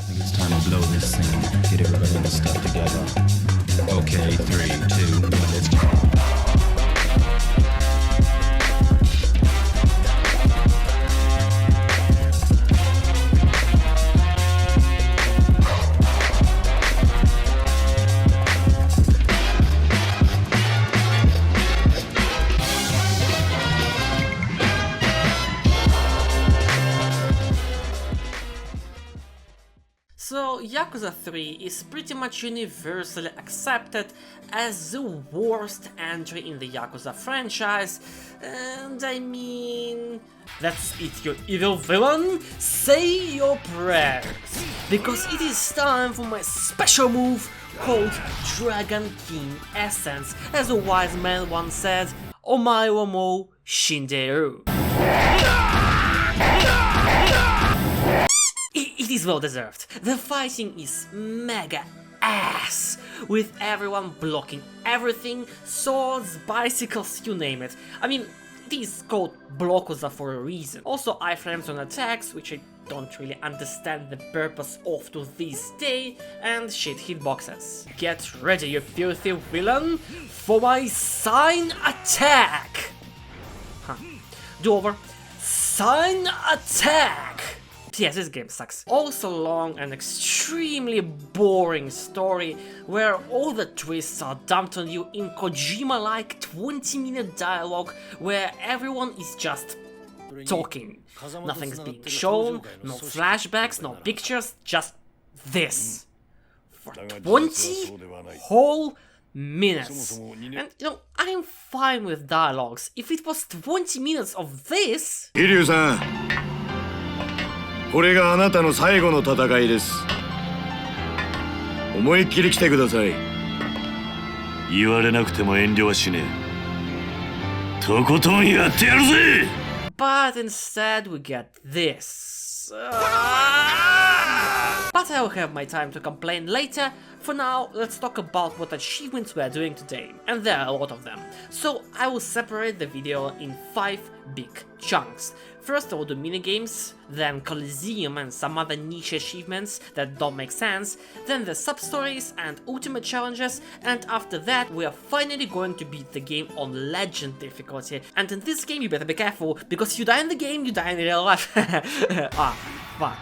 think it's time to blow this scene. Get everybody in the stuff together. Okay, 3, 2, 1, let's go. So, Yakuza 3 is pretty much universally accepted as the worst entry in the Yakuza franchise, and I mean... That's it, you evil villain! Say your prayers! Because it is time for my special move called Dragon King Essence, as a wise man once said, Omae wa mou shinderu. It is well deserved. The fighting is mega ass, with everyone blocking everything, swords, bicycles, you name it. I mean, it is called Blockuza for a reason. Also iframes on attacks, which I don't really understand the purpose of to this day, and shit hitboxes. Get ready, you filthy villain, for my sign attack! Do over. Sign attack! Yes, this game sucks. Also long and extremely boring story where all the twists are dumped on you in Kojima-like 20-minute dialogue where everyone is just talking. Nothing's being shown, no flashbacks, no pictures, just this. For 20 whole minutes. And you know, I'm fine with dialogues. If it was 20 minutes of this... Kiryu-san, これがあなたの最後の戦いです。思いっきり来てください。言われなくても遠慮はしねえ。とことんやってやるぜ。 But instead we get this. But I'll have my time to complain later. For now, let's talk about what achievements we are doing today, and there are a lot of them. So I will separate the video in 5 big chunks. First I will do minigames, then Colosseum and some other niche achievements that don't make sense, then the substories and ultimate challenges, and after that we are finally going to beat the game on legend difficulty. And in this game you better be careful, because if you die in the game, you die in real life. Ah, fuck.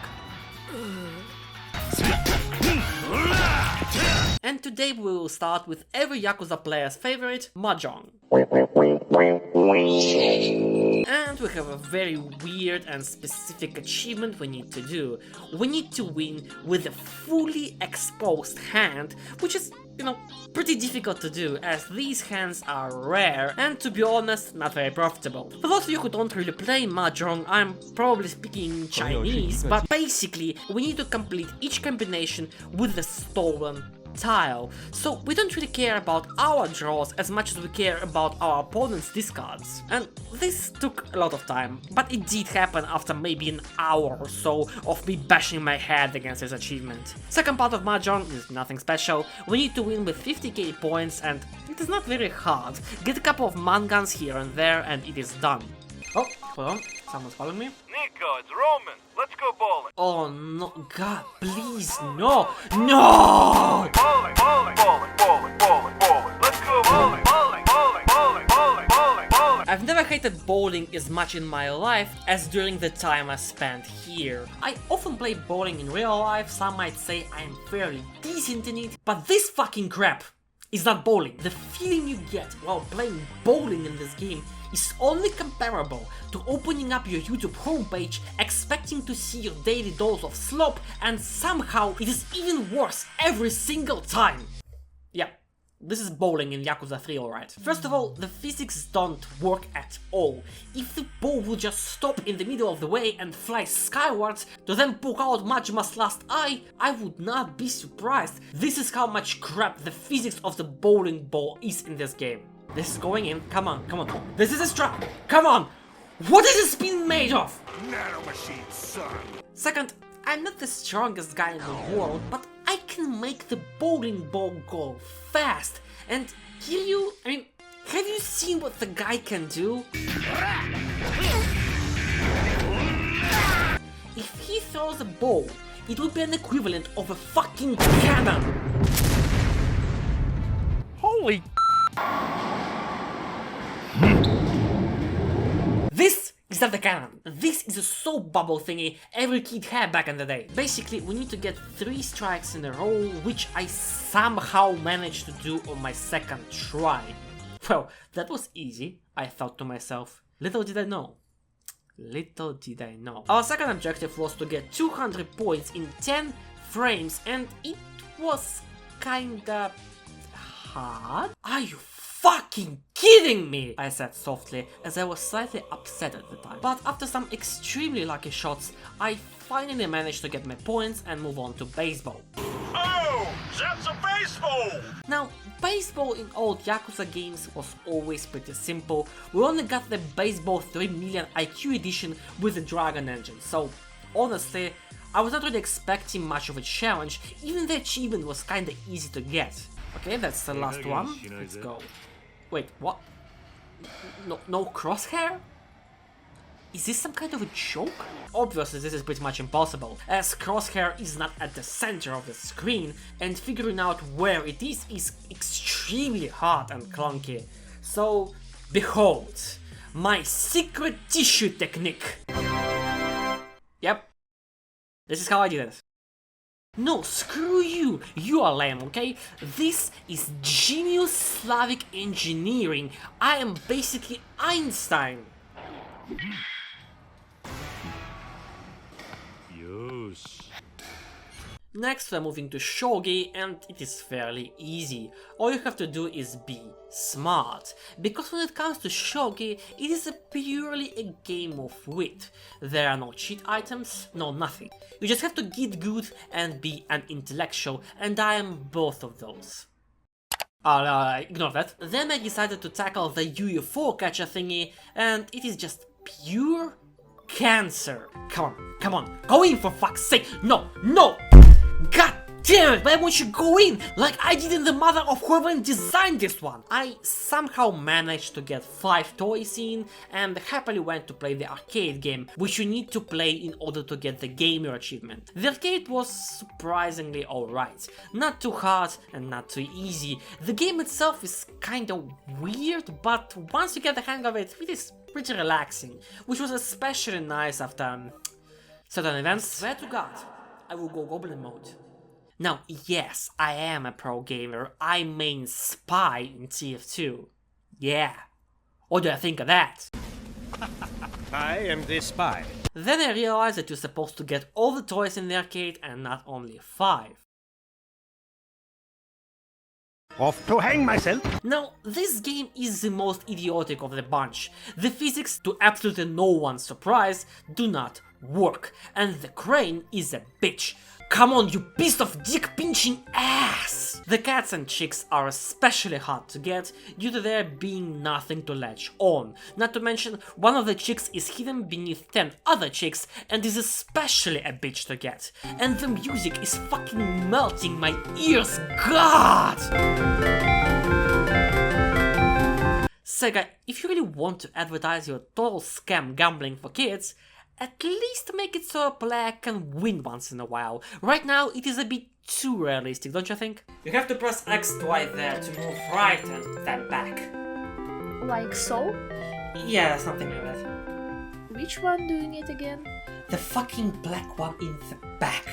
And today we will start with every Yakuza player's favorite, Mahjong. And we have a very weird and specific achievement we need to do. We need to win with a fully exposed hand, which is, you know, pretty difficult to do, as these hands are rare and, to be honest, not very profitable. For those of you who don't really play Mahjong, I'm probably speaking Chinese, but basically we need to complete each combination with the stolen tile. So we don't really care about our draws as much as we care about our opponent's discards. And this took a lot of time, but it did happen after maybe an hour or so of me bashing my head against this achievement. Second part of Mahjong is nothing special. We need to win with 50k points, and it is not very hard. Get a couple of mangans here and there and it is done. Oh, hold on, someone's calling me. Nico, it's Roman. Let's go bowling. Oh no, God, please, no, no! Bowling, bowling, bowling, bowling, bowling, bowling. Let's go bowling, bowling, bowling, bowling, bowling, bowling, bowling. I've never hated bowling as much in my life as during the time I spent here. I often play bowling in real life, some might say I'm fairly decent in it, but this fucking crap is not bowling. The feeling you get while playing bowling in this game is only comparable to opening up your YouTube homepage expecting to see your daily dose of slop, and somehow it is even worse every single time. Yeah, this is bowling in Yakuza 3, alright. First of all, the physics don't work at all. If the ball will just stop in the middle of the way and fly skywards to then poke out Majima's last eye, I would not be surprised. This is how much crap the physics of the bowling ball is in this game. This is going in, come on, come on. This is a strap, come on! What is this spin made of? Nanomachine, son. Second, I'm not the strongest guy in the world, but I can make the bowling ball go fast. And Kiryu, I mean, have you seen what the guy can do? If he throws a ball it would be an equivalent of a fucking cannon! Holy. This is not the cannon. This is a soap bubble thingy every kid had back in the day. Basically, we need to get 3 strikes in a row, which I somehow managed to do on my second try. Well, that was easy, I thought to myself. Little did I know. Little did I know. Our second objective was to get 200 points in 10 frames, and it was kinda hard? Are you fucking kidding me? I said softly, as I was slightly upset at the time. But after some extremely lucky shots, I finally managed to get my points and move on to baseball. Oh, that's a baseball! Now, baseball in old Yakuza games was always pretty simple. We only got the Baseball 3 million IQ edition with the Dragon engine, so honestly, I was not really expecting much of a challenge, even the achievement was kinda easy to get. Okay, that's the last one. Let's go. Wait, what? No crosshair? Is this some kind of a joke? Obviously this is pretty much impossible, as crosshair is not at the center of the screen, and figuring out where it is extremely hard and clunky. So, behold, my secret tissue technique. Yep, this is how I did it. No, screw you! You are lame, okay? This is genius Slavic engineering. I am basically Einstein. Next we're moving to shogi, and it is fairly easy. All you have to do is be smart, because when it comes to shogi, it is purely a game of wit. There are no cheat items, no nothing. You just have to get good and be an intellectual, and I am both of those. Ignore that. Then I decided to tackle the UFO catcher thingy, and it is just pure cancer. Come on, go in for fuck's sake! No! God damn it, why won't you go in like I did in the mother of whoever designed this one? I somehow managed to get 5 toys in and happily went to play the arcade game, which you need to play in order to get the gamer achievement. The arcade was surprisingly alright, not too hard and not too easy. The game itself is kinda weird, but once you get the hang of it, it is pretty relaxing, which was especially nice after certain events. Swear to God, I will go goblin mode. Now, yes, I am a pro gamer. I main Spy in TF2. Yeah. What do I think of that? I am the spy. Then I realized that you're supposed to get all the toys in the arcade and not only 5. Off to hang myself. Now, this game is the most idiotic of the bunch. The physics, to absolutely no one's surprise, do not work, and the crane is a bitch. Come on, you piece of dick-pinching ass! The cats and chicks are especially hard to get due to there being nothing to latch on. Not to mention, one of the chicks is hidden beneath 10 other chicks and is especially a bitch to get. And the music is fucking melting my ears, God! Sega, if you really want to advertise your total scam gambling for kids, at least make it so a player can win once in a while. Right now, it is a bit too realistic, don't you think? You have to press X twice there to move right and then back. Like so? Yeah, something like that. Which one do you need again? The fucking black one in the back.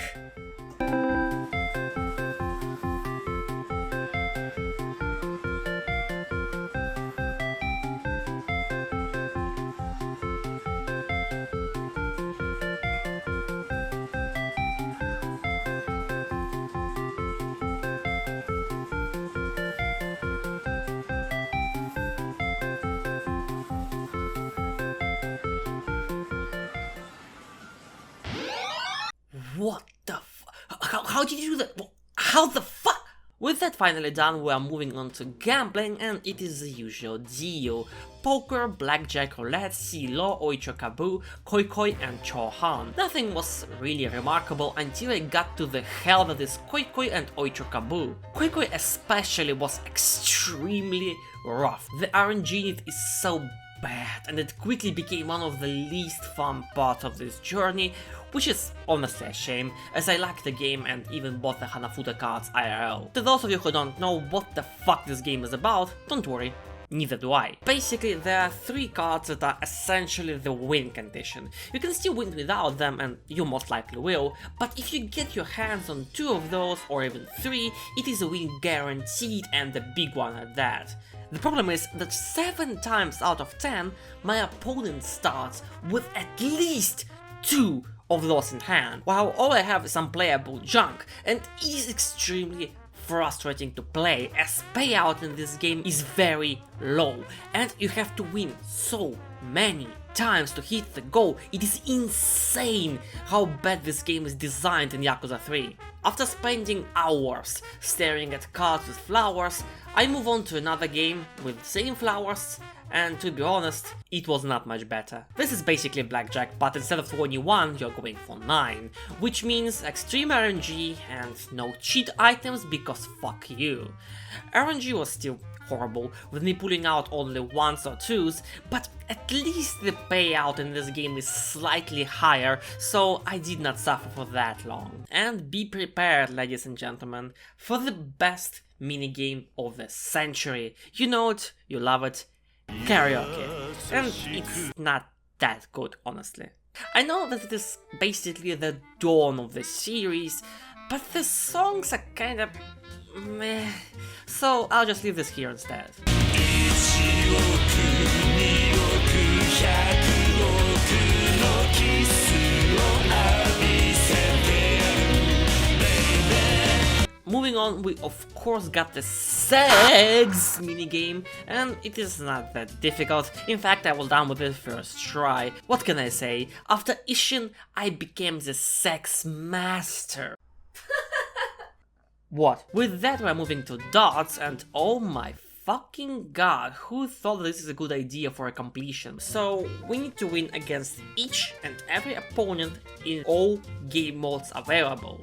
What the how did you do that? How the fuck? With that finally done, we are moving on to gambling, and it is the usual deal. Poker, blackjack, roulette, silo, oichokabu, koi and chohan. Nothing was really remarkable until I got to the hell that is koi and oichokabu. Koi especially was extremely rough. The RNG in it is so bad, and it quickly became one of the least fun parts of this journey, which is honestly a shame, as I like the game and even bought the Hanafuda cards IRL. To those of you who don't know what the fuck this game is about, don't worry. Neither do I. Basically, there are 3 cards that are essentially the win condition. You can still win without them, and you most likely will, but if you get your hands on 2 of those, or even 3, it is a win guaranteed, and a big one at that. The problem is that 7 times out of 10, my opponent starts with at least 2 of those in hand, while all I have is unplayable junk, and it is extremely frustrating to play, as payout in this game is very low, and you have to win so many times to hit the goal. It is insane how bad this game is designed in Yakuza 3. After spending hours staring at cards with flowers, I move on to another game with the same flowers, and to be honest, it was not much better. This is basically blackjack, but instead of 21, you're going for 9, which means extreme RNG and no cheat items because fuck you. RNG was still horrible, with me pulling out only 1s or 2s, but at least the payout in this game is slightly higher, so I did not suffer for that long. And be prepared, ladies and gentlemen, for the best minigame of the century. You know it, you love it. Karaoke, and it's not that good, honestly. I know that it is basically the dawn of the series, but the songs are kinda meh, so I'll just leave this here instead. Moving on, we of course got the sex minigame, and it is not that difficult. In fact, I was done with it first try. What can I say? After Ishin, I became the sex master. What? With that, we're moving to darts, and oh my fucking god, who thought this is a good idea for a completion? So, we need to win against each and every opponent in all game modes available.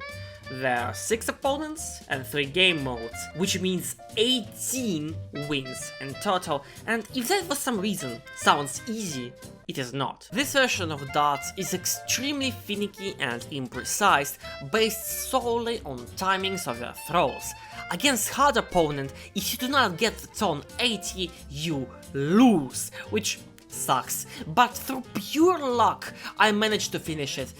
There are 6 opponents and 3 game modes, which means 18 wins in total, and if that for some reason sounds easy, it is not. This version of darts is extremely finicky and imprecise, based solely on timings of your throws. Against hard opponent, if you do not get the turn 80, you lose, which sucks, but through pure luck I managed to finish it.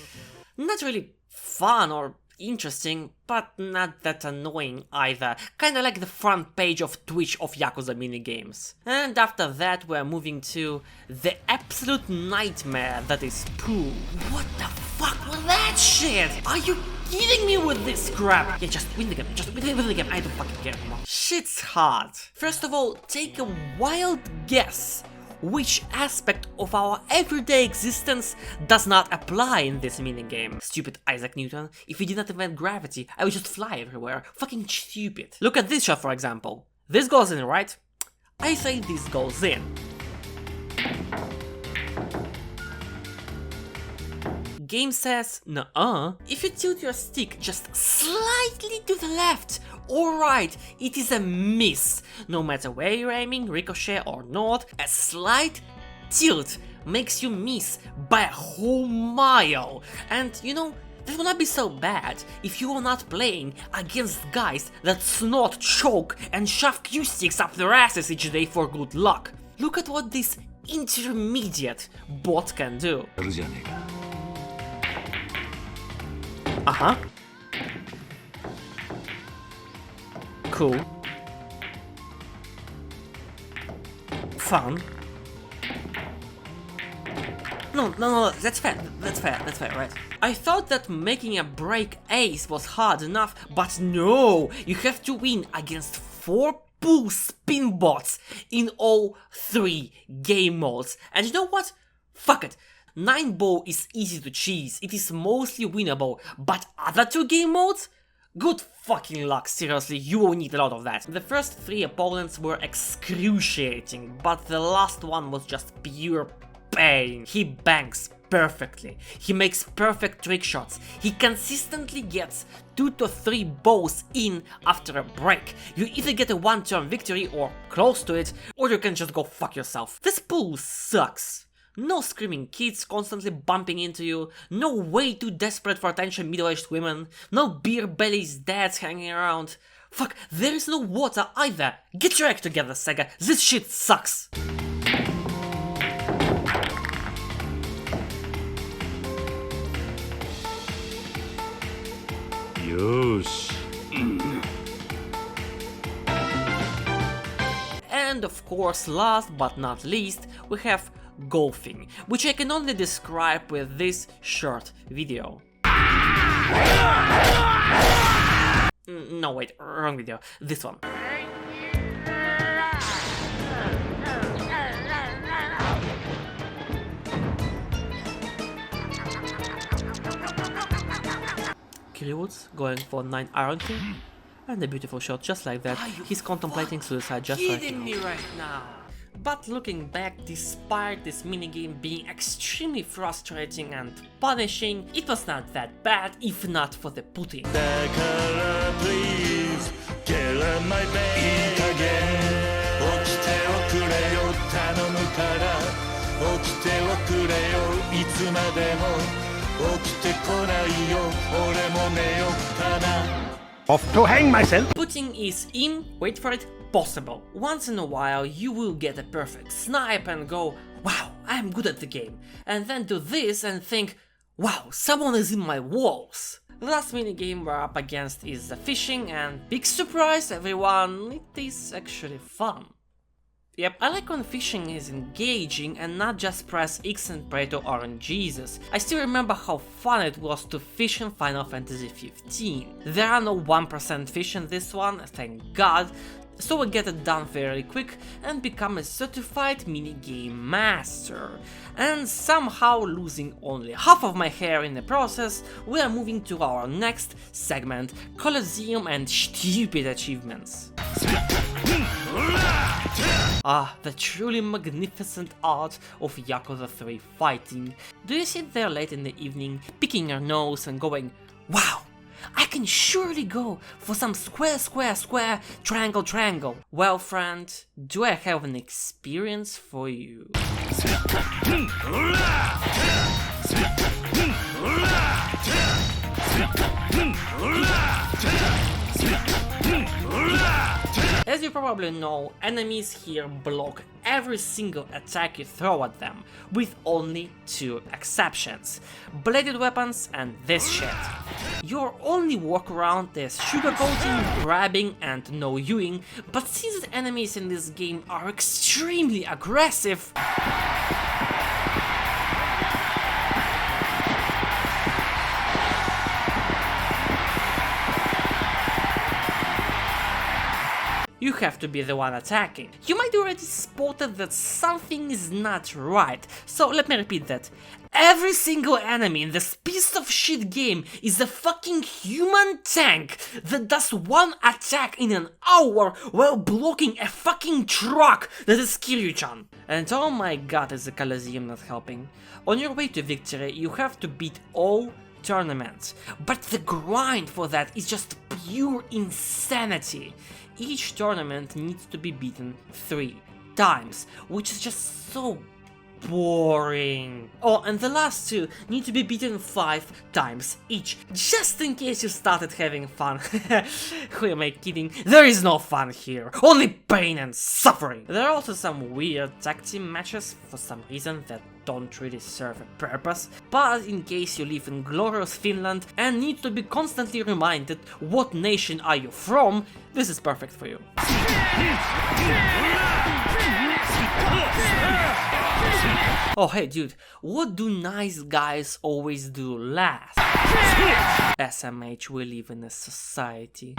Not really fun or interesting, but not that annoying either, kinda like the front page of Twitch of Yakuza minigames. And after that we're moving to the absolute nightmare that is Pooh. What the fuck was that shit? Are you kidding me with this crap? Yeah, just win the game, I don't fucking care anymore. Shit's hard. First of all, take a wild guess which aspect of our everyday existence does not apply in this minigame. Stupid Isaac Newton, if he did not invent gravity, I would just fly everywhere. Fucking stupid. Look at this shot, for example. This goes in, right? I say this goes in. Game says, nuh-uh. If you tilt your stick just slightly to the left or right, it is a miss. No matter where you're aiming, ricochet or not, a slight tilt makes you miss by a whole mile. And you know, that will not be so bad if you are not playing against guys that snort, choke and shove Q-sticks up their asses each day for good luck. Look at what this intermediate bot can do. Uh-huh. Cool. Fun. No, that's fair, right? I thought that making a break ace was hard enough, but no! You have to win against 4 pool spin bots in all 3 game modes. And you know what? Fuck it. 9 ball is easy to cheese, it is mostly winnable, but other 2 game modes? Good fucking luck, seriously, you will need a lot of that. The first 3 opponents were excruciating, but the last one was just pure pain. He banks perfectly, he makes perfect trick shots, he consistently gets 2 to 3 balls in after a break. You either get a 1-turn victory or close to it, or you can just go fuck yourself. This pool sucks. No screaming kids constantly bumping into you, no way too desperate for attention middle-aged women, no beer bellies dads hanging around. Fuck, there is no water either! Get your act together, Sega, this shit sucks! Yosh. And of course, last but not least, we have golfing, which I can only describe with this short video. No, wait, wrong video, this one. Woods going for 9 iron kill, and a beautiful shot just like that. He's contemplating suicide just like you. Me right now. But looking back, despite this minigame being extremely frustrating and punishing, it was not that bad if not for the putting. Please, kill my baby again. 起きておくれよ、頼むから。起きておくれよ、いつまでも。 Off to hang myself. Putting is wait for it, possible. Once in a while you will get a perfect snipe and go, wow, I'm good at the game. And then do this and think, wow, someone is in my walls. The last minigame we're up against is the fishing, and big surprise everyone, it is actually fun. Yep, I like when fishing is engaging and not just press X and pray to RNGesus. I still remember how fun it was to fish in Final Fantasy XV. There are no 1% fish in this one, thank god, so we get it done fairly quick and become a certified minigame master. And somehow losing only half of my hair in the process, we are moving to our next segment, Colosseum and stupid achievements. Ah, the truly magnificent art of Yakuza 3 fighting. Do you sit there late in the evening, picking your nose and going, wow, I can surely go for some square, square, square, triangle, triangle. Well, friend, do I have an experience for you? As you probably know, enemies here block every single attack you throw at them, with only 2 exceptions: bladed weapons and this shit. Your only workaround is sugarcoating, grabbing and no Uing, but since the enemies in this game are extremely aggressive, you have to be the one attacking. You might already spotted that something is not right, so let me repeat that. Every single enemy in this piece of shit game is a fucking human tank that does 1 attack in an hour while blocking a fucking truck that is Kiryu-chan. And oh my god, is the Colosseum not helping. On your way to victory, you have to beat all tournaments, but the grind for that is just pure insanity. Each tournament needs to be beaten 3 times, which is just so boring. Oh, and the last 2 need to be beaten 5 times each, just in case you started having fun. Who am I kidding? There is no fun here, only pain and suffering. There are also some weird tag team matches for some reason that don't really serve a purpose, but in case you live in glorious Finland and need to be constantly reminded what nation are you from, this is perfect for you. Oh hey dude, what do nice guys always do last? SMH, we live in a society.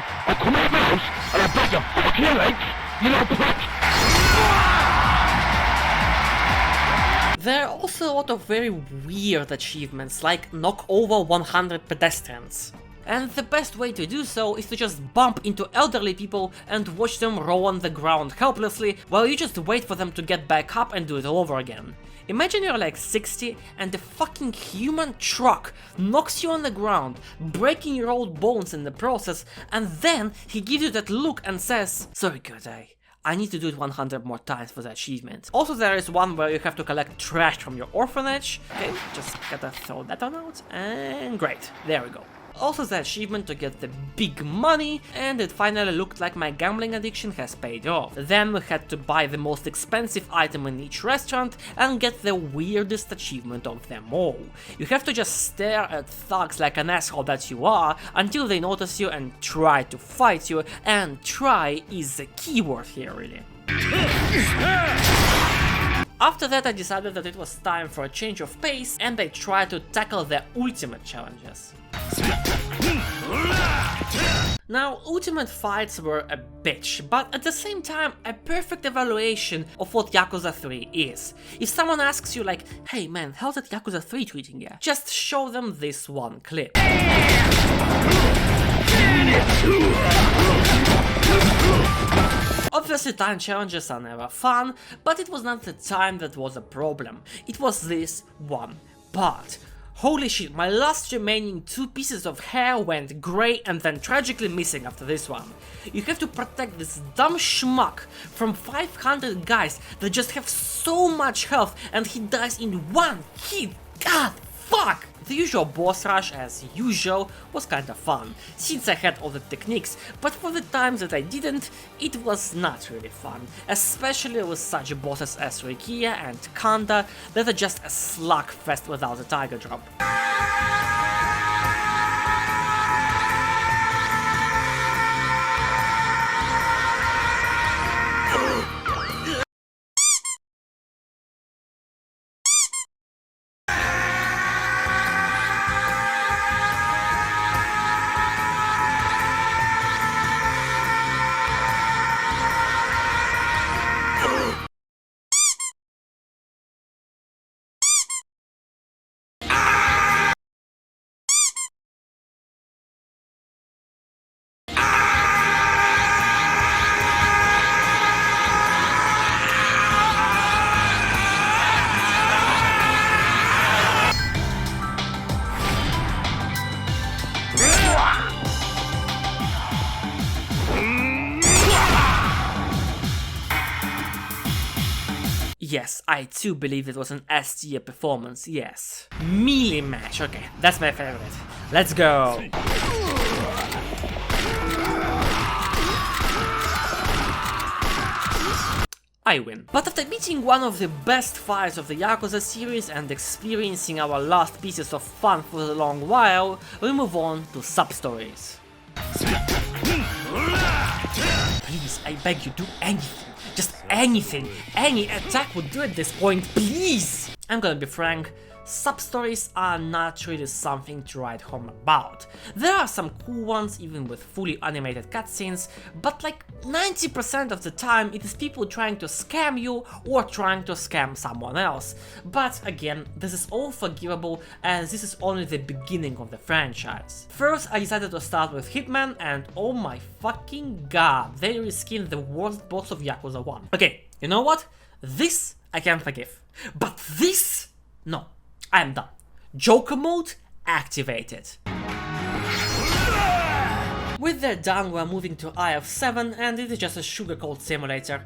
There are also a lot of very weird achievements, like knock over 100 pedestrians. And the best way to do so is to just bump into elderly people and watch them roll on the ground helplessly while you just wait for them to get back up and do it all over again. Imagine you're like 60 and the fucking human truck knocks you on the ground, breaking your old bones in the process, and then he gives you that look and says, "Sorry good, I need to do it 100 more times for the achievement. Also, there is one where you have to collect trash from your orphanage. Okay, just gotta throw that one out, and great, there we go. Also the achievement to get the big money, and it finally looked like my gambling addiction has paid off. Then we had to buy the most expensive item in each restaurant and get the weirdest achievement of them all. You have to just stare at thugs like an asshole that you are until they notice you and try to fight you, and try is the keyword here really. After that I decided that it was time for a change of pace, and I tried to tackle the ultimate challenges. Now, ultimate fights were a bitch, but at the same time a perfect evaluation of what Yakuza 3 is. If someone asks you like, hey man, how's that Yakuza 3 treating you? Just show them this one clip. Obviously time challenges are never fun, but it was not the time that was a problem. It was this one part. Holy shit, my last remaining 2 pieces of hair went grey and then tragically missing after this one. You have to protect this dumb schmuck from 500 guys that just have so much health and he dies in one hit. God fuck! The usual boss rush, as usual, was kinda fun, since I had all the techniques, but for the times that I didn't, it was not really fun, especially with such bosses as Rikia and Kanda that are just a slugfest without a tiger drop. Yes, I too believe it was an S-tier performance, yes. Melee match, okay, that's my favorite. Let's go! I win. But after beating one of the best fights of the Yakuza series and experiencing our last pieces of fun for a long while, we move on to Substories. Please, I beg you, do anything. Just anything. Any attack would do at this point, please! I'm gonna be frank, Substories are not really something to write home about. There are some cool ones even with fully animated cutscenes, but like 90% of the time it is people trying to scam you or trying to scam someone else. But again, this is all forgivable as this is only the beginning of the franchise. First I decided to start with Hitman, and oh my fucking god, they reskinned the worst boss of Yakuza 1. Okay, you know what? This I can forgive. But this? No. I am done. Joker mode activated. With that done, we're moving to IF7, and it is just a sugar-coated simulator.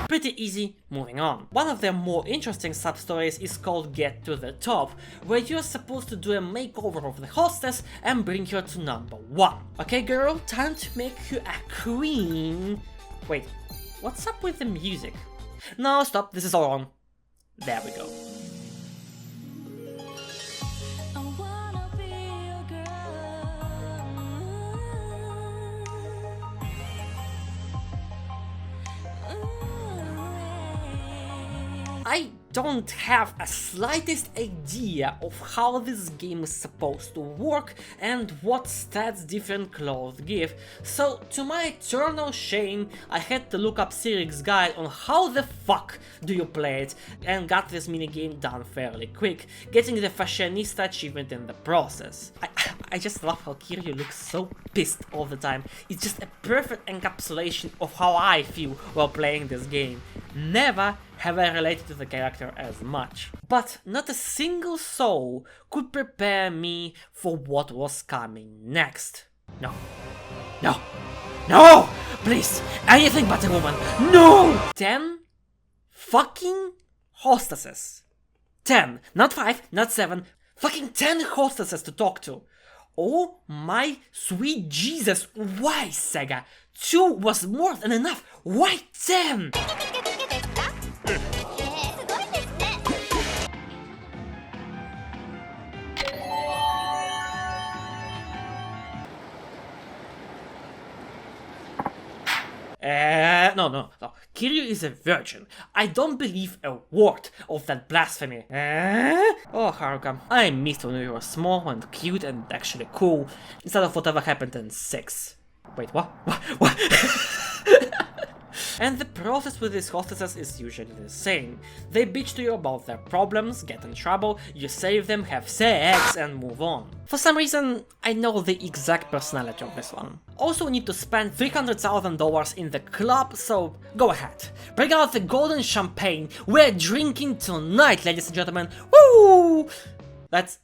Pretty easy, moving on. One of their more interesting sub-stories is called Get to the Top, where you're supposed to do a makeover of the hostess and bring her to number 1. Okay girl, time to make you a queen. Wait, what's up with the music? No, stop, this is all wrong. There we go. I don't have a slightest idea of how this game is supposed to work and what stats different clothes give, so to my eternal shame I had to look up Sirik's guide on how the fuck do you play it, and got this minigame done fairly quick, getting the fashionista achievement in the process. I just love how Kiryu looks so pissed all the time. It's just a perfect encapsulation of how I feel while playing this game. Never have I related to the character as much. But not a single soul could prepare me for what was coming next. No. No. No! Please! Anything but a woman! No! 10 fucking hostesses. 10. Not 5, not 7. Fucking 10 hostesses to talk to. Oh my sweet Jesus. Why, Sega? 2 was more than enough. Why 10? No. Kiryu is a virgin. I don't believe a word of that blasphemy. Oh, Haruka, I missed when you were small and cute and actually cool, instead of whatever happened in 6. Wait, what? And the process with these hostesses is usually the same. They bitch to you about their problems, get in trouble, you save them, have sex, and move on. For some reason, I know the exact personality of this one. Also need to spend $300,000 in the club, so go ahead. Bring out the golden champagne, we're drinking tonight, ladies and gentlemen. Woo! That's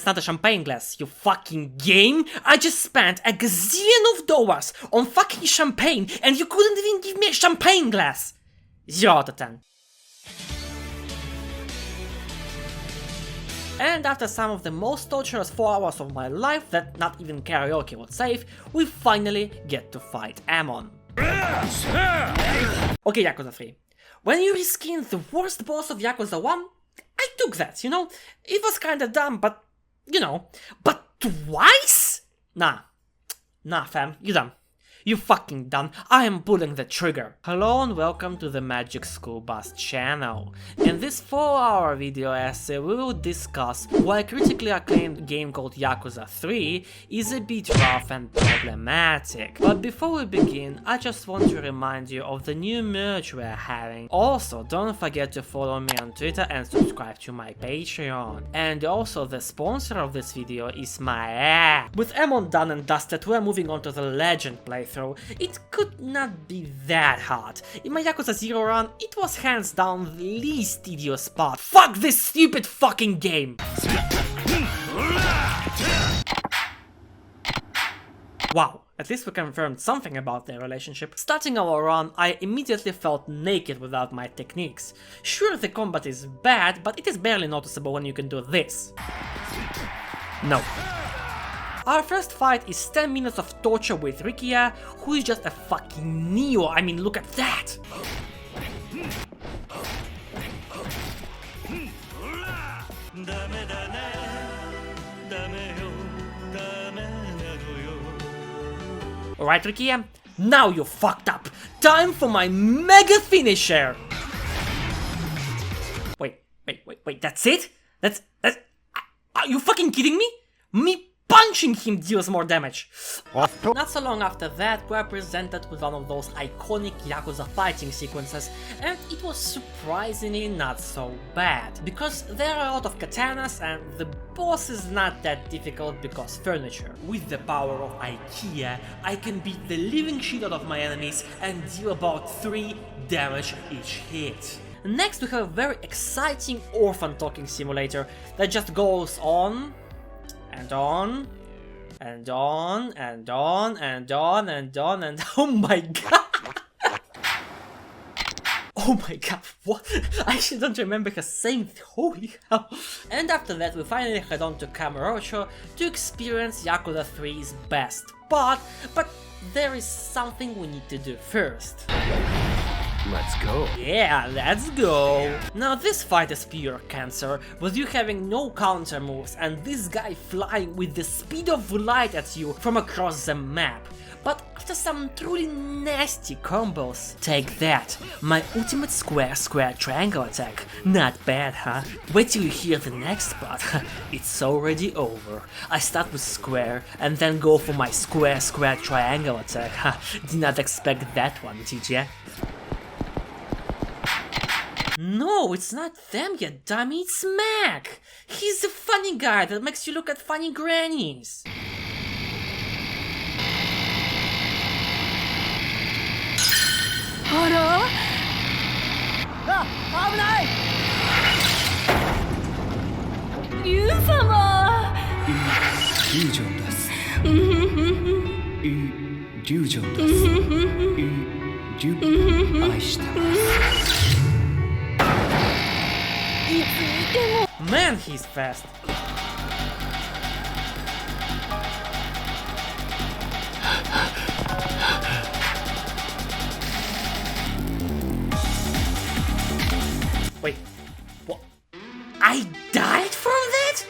not a champagne glass, you fucking game! I just spent a gazillion of dollars on fucking champagne and you couldn't even give me a champagne glass! 0 out of 10. And after some of the most torturous 4 hours of my life that not even karaoke would save, we finally get to fight Amon. Okay, Yakuza 3. When you reskin the worst boss of Yakuza 1, I took that, you know? It was kinda dumb, but, you know. But twice? Nah, fam, you dumb. You fucking dumb. I am pulling the trigger. Hello and welcome to the Magic School Bus channel. In this 4-hour video essay, we will discuss why a critically acclaimed game called Yakuza 3 is a bit rough and problematic. But before we begin, I just want to remind you of the new merch we're having. Also, don't forget to follow me on Twitter and subscribe to my Patreon. And also, the sponsor of this video is my app. With Amon done and dusted, we're moving on to the Legend playthrough. It could not be that hard. In my Yakuza 0 run, it was hands down the least tedious part. Fuck this stupid fucking game! Wow, at least we confirmed something about their relationship. Starting our run, I immediately felt naked without my techniques. Sure, the combat is bad, but it is barely noticeable when you can do this. No. Our first fight is 10 minutes of torture with Rikia, who is just a fucking Neo. I mean, look at that! Alright, Rikia, now you fucked up! Time for my mega finisher! Wait, that's it? That's... Are you fucking kidding me? Me punching him deals more damage. Not so long after that, we're presented with one of those iconic Yakuza fighting sequences, and it was surprisingly not so bad, because there are a lot of katanas and the boss is not that difficult because furniture. With the power of IKEA, I can beat the living shit out of my enemies and deal about 3 damage each hit. Next we have a very exciting orphan talking simulator that just goes on and on and on and on and on and on and oh my god! Oh my god, what? I actually don't remember her saying, holy hell. And after that we finally head on to Kamurocho to experience Yakuza 3's best part, but there is something we need to do first. Let's go. Yeah, let's go! Now this fight is pure cancer, with you having no counter moves and this guy flying with the speed of light at you from across the map. But after some truly nasty combos, take that, my ultimate square triangle attack. Not bad, huh? Wait till you hear the next part, it's already over. I start with square and then go for my square triangle attack. Did not expect that one, did ya? No, it's not them, you dummy, it's Mac! He's the funny guy that makes you look at funny grannies! Hello? Ryu-sama! いいじゃんです。イリュージョンです。イリュ愛してます。Man, he's fast. Wait, what? I died from that?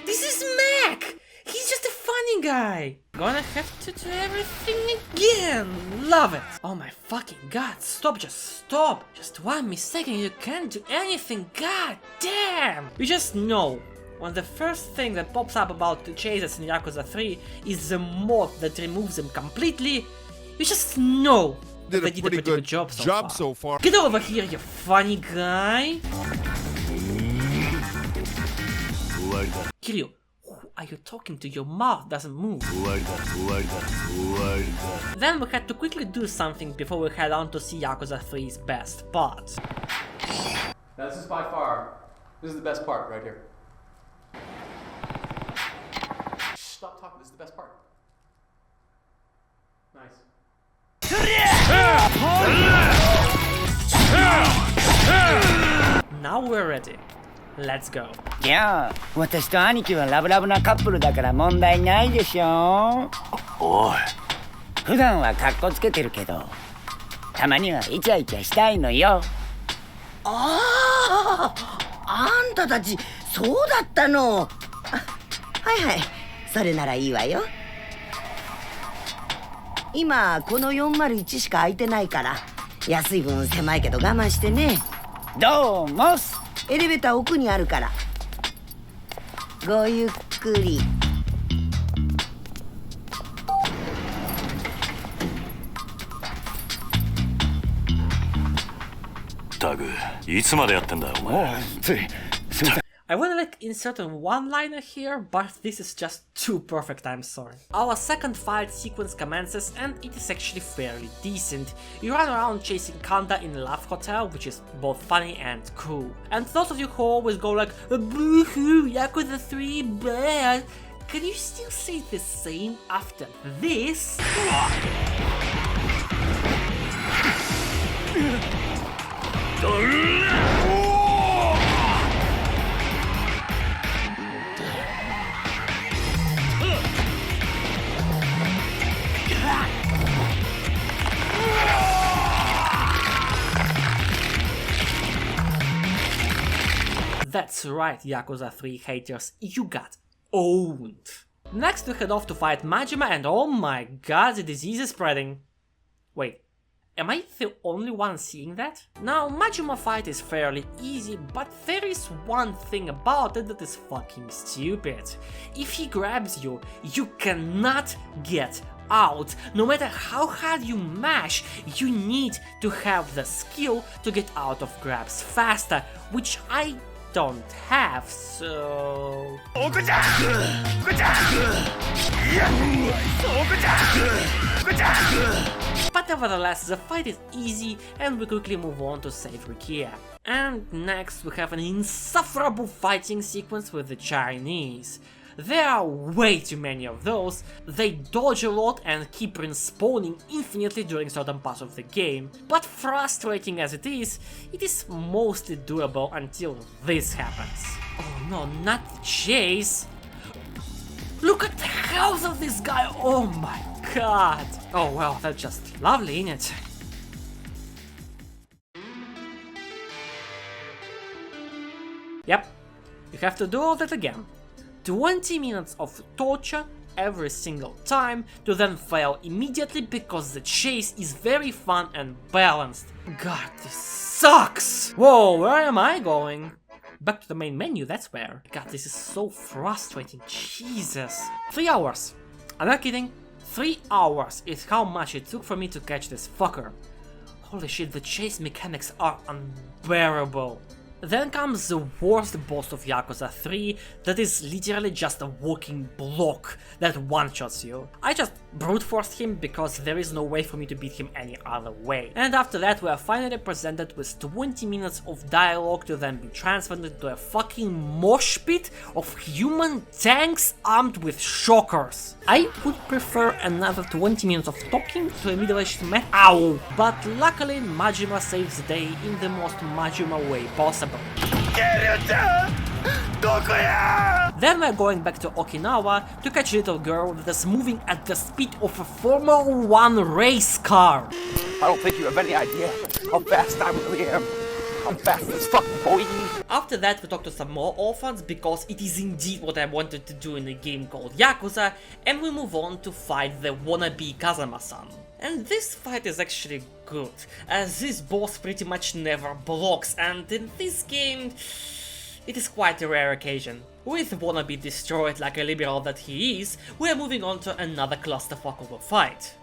This is Mac! He's just a funny guy! Gonna have to do everything again! Love it! Oh my fucking god, stop, just stop! Just 1 mistake and you can't do anything, god damn! You just know, when the first thing that pops up about the chases in Yakuza 3 is the mod that removes them completely, you just know that they did a pretty good job so far. Get over here, you funny guy! Kiryu, who are you talking to? Your mouth doesn't move. Then we had to quickly do something before we head on to see Yakuza 3's best part. Now this is by far, this is the best part right here. Stop talking, this is the best part. Nice. Now we're ready. Let's go. いや、私と兄貴はラブラブなカップルだから問題ないでしょ。おい。普段はカッコつけてるけど、たまにはイチャイチャしたいのよ。ああ、あんたたちそうだったの。はいはい、それならいいわよ。今この401しか空いてないから、安い分狭いけど我慢してね。どうも。エレベーター奥にあるから。ごゆっくり。タグ、いつまでやってんだよお前。つい、すみません。I wanna insert a one-liner here, but this is just too perfect, I'm sorry. Our second fight sequence commences and it is actually fairly decent. You run around chasing Kanda in a Love Hotel, which is both funny and cool. And those of you who always go like, boo-hoo, Yakuza 3 bad, can you still say the same after this? That's right, Yakuza 3 haters, you got owned. Next we head off to fight Majima and oh my god, the disease is spreading. Wait, am I the only one seeing that? Now, Majima fight is fairly easy, but there is one thing about it that is fucking stupid. If he grabs you, you cannot get out. No matter how hard you mash, you need to have the skill to get out of grabs faster, which I don't have, so... But nevertheless, the fight is easy and we quickly move on to save Rikia. And next we have an insufferable fighting sequence with the Chinese. There are way too many of those, they dodge a lot and keep respawning infinitely during certain parts of the game, but frustrating as it is mostly doable until this happens. Oh no, not the chase! Look at the health of this guy, oh my god! Oh well, that's just lovely, isn't it? Yep, you have to do all that again. 20 minutes of torture every single time to then fail immediately because the chase is very fun and balanced. God, this sucks! Whoa, where am I going? Back to the main menu, that's where. God, this is so frustrating, Jesus. 3 hours. I'm not kidding. 3 hours is how much it took for me to catch this fucker. Holy shit, the chase mechanics are unbearable. Then comes the worst boss of Yakuza 3 that is literally just a walking block that one-shots you. I just brute forced him because there is no way for me to beat him any other way. And after that we are finally presented with 20 minutes of dialogue to then be transferred into a fucking mosh pit of human tanks armed with shockers. I would prefer another 20 minutes of talking to a middle-aged man. Ow! But luckily Majima saves the day in the most Majima way possible. Then we're going back to Okinawa to catch a little girl that is moving at the speed of a Formula 1 race car. I don't think you have any idea how fast I really am. I'm fast as fuck, boy. After that we talk to some more orphans because it is indeed what I wanted to do in a game called Yakuza, and we move on to fight the wannabe Kazama-san. And this fight is actually good, as this boss pretty much never blocks, and in this game it is quite a rare occasion. With wannabe destroyed like a liberal that he is, we are moving on to another clusterfuck of a fight.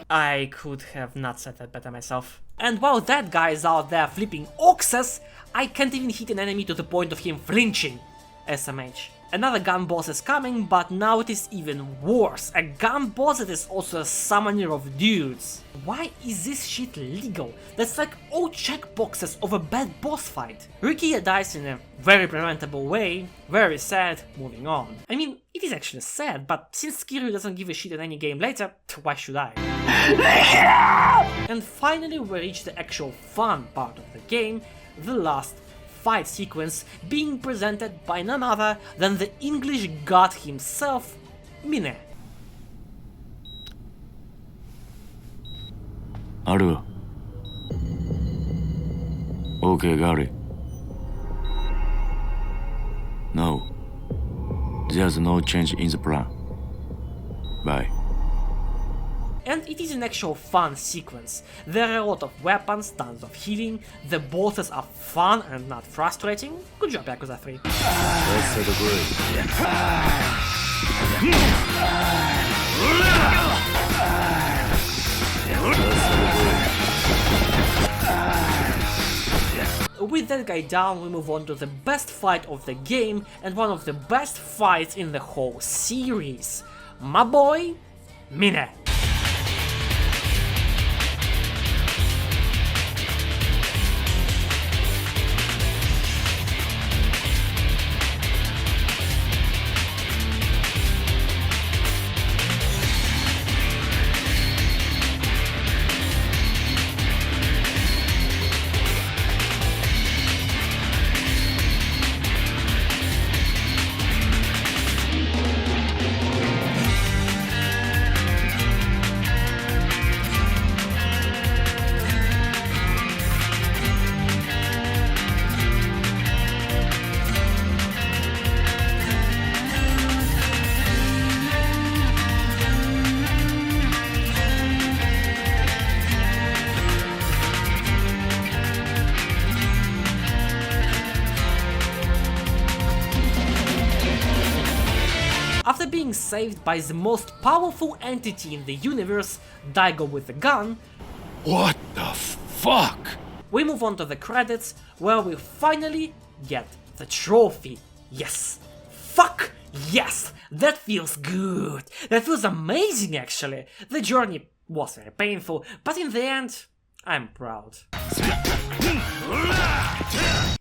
I could have not said that better myself. And while that guy is out there flipping oxes, I can't even hit an enemy to the point of him flinching. SMH. Another gun boss is coming, but now it is even worse. A gun boss that is also a summoner of dudes. Why is this shit legal? That's like all checkboxes of a bad boss fight. Rukia dies in a very preventable way. Very sad, moving on. I mean, it is actually sad, but since Kiryu doesn't give a shit in any game later, why should I? And finally we reach the actual fun part of the game, the last fight sequence being presented by none other than the English god himself, Mine. Aru. Okay, got it. No. There's no change in the plan. Bye. And it is an actual fun sequence. There are a lot of weapons, tons of healing, the bosses are fun and not frustrating. Good job, Yakuza 3. Let's celebrate. With that guy down, we move on to the best fight of the game and one of the best fights in the whole series. My boy, Mine. After being saved by the most powerful entity in the universe, Daigo with a gun, What the fuck? we move on to the credits where we finally get the trophy. Yes! Fuck yes! That feels good! That feels amazing actually! The journey was very painful, but in the end, I'm proud.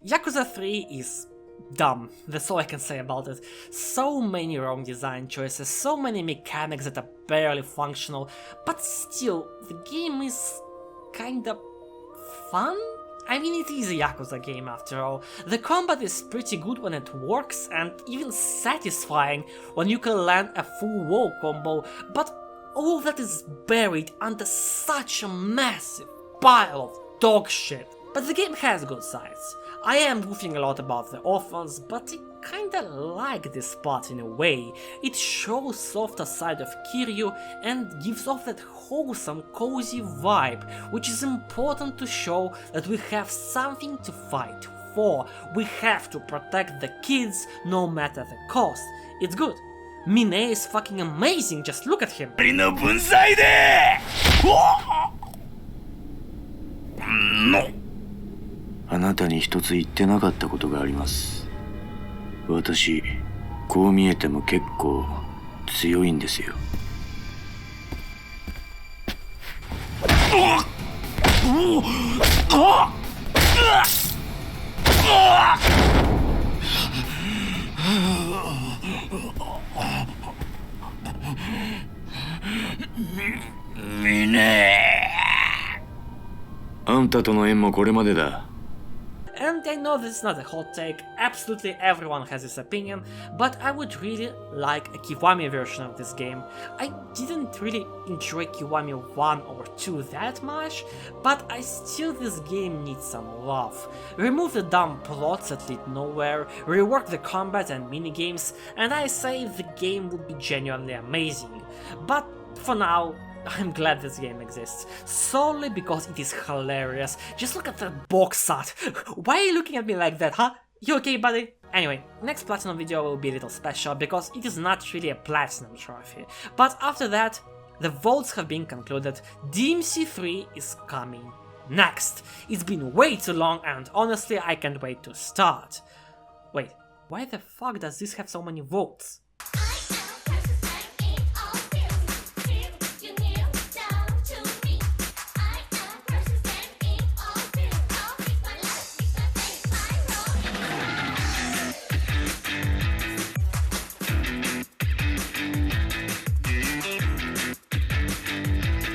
Yakuza 3 is dumb, that's all I can say about it. So many wrong design choices, so many mechanics that are barely functional, but still, the game is kinda fun? I mean, it is a Yakuza game after all. The combat is pretty good when it works and even satisfying when you can land a full wall combo, but all of that is buried under such a massive pile of dog shit. But the game has good sides. I am goofing a lot about the orphans, but I kinda like this part in a way. It shows softer side of Kiryu and gives off that wholesome, cozy vibe, which is important to show that we have something to fight before, we have to protect the kids no matter the cost. It's good. Mine is fucking amazing, just look at him. の分際であなたに一つ言ってなかったことがあります。私、こう見えても結構強いんですよ。ミネあんたとの縁もこれまでだ。 And I know this is not a hot take, absolutely everyone has his opinion, but I would really like a Kiwami version of this game. I didn't really enjoy Kiwami 1 or 2 that much, but I still this game needs some love. Remove the dumb plots that lead nowhere, rework the combat and minigames, and I say the game would be genuinely amazing. But for now, I'm glad this game exists, solely because it is hilarious. Just look at that box art. Why are you looking at me like that, huh? You okay, buddy? Anyway, next platinum video will be a little special because it is not really a platinum trophy. But after that, the votes have been concluded. DMC 3 is coming next. It's been way too long and honestly I can't wait to start. Wait, why the fuck does this have so many votes?